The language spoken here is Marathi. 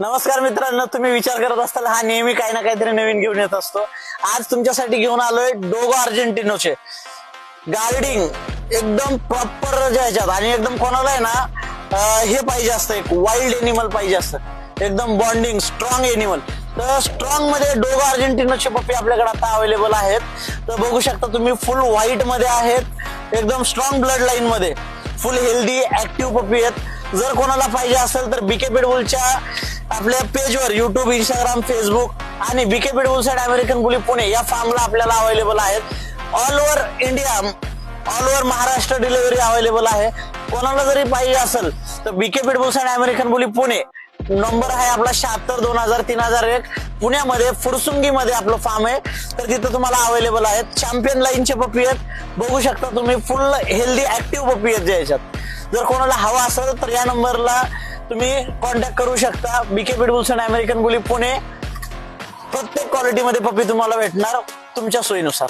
नमस्कार मित्रांनो, तुम्ही विचार करत असताल हा नेहमी काही ना काहीतरी नवीन घेऊन येत असतो. आज तुमच्यासाठी घेऊन आलोय डोगो अर्जेंटिनोचे गार्डिंग एकदम प्रॉपर ह्याच्यात. आणि एकदम कोणाला आहे ना हे पाहिजे असतं, एक वाईल्ड एनिमल पाहिजे असतं, एकदम बॉन्डिंग स्ट्रॉंग एनिमल. तर स्ट्रॉंग मध्ये डोगो अर्जेंटिनोचे पप्पी आपल्याकडे आता अवेलेबल आहेत. तर बघू शकता तुम्ही, फुल व्हाईट मध्ये आहेत, एकदम स्ट्रॉंग ब्लड लाईन मध्ये, फुल हेल्दी ऍक्टिव्ह पप्पी आहेत. जर कोणाला पाहिजे असेल तर बीके पिटबुलच्या आपल्या पेजवर युट्यूब, इंस्टाग्राम, फेसबुक आणि BK pitbull side American bully Pune या फार्मला आपल्याला अवेलेबल आहेत. All over India, all over Maharashtra delivery available आहे. कोणाला जरी पाहिजे असेल तर BK pitbull side American bully Pune number आहे आपला 76203001. पुण्यामध्ये फुरसुंगी मध्ये आपलं फार्म आहे. तर तिथं तुम्हाला अवेलेबल आहेत. चॅम्पियन लाईनचे पप्पी आहेत, बघू शकता तुम्ही, फुल हेल्दी ऍक्टिव्ह पप्पी आहेत याच्यात. जर कोणाला हवा असेल तर या नंबरला तुम्ही कॉन्टॅक्ट करू शकता. BK pitbull side American bully Pune. प्रत्येक क्वालिटी मध्ये पप्पी तुम्हाला भेटणार तुमच्या सोयीनुसार.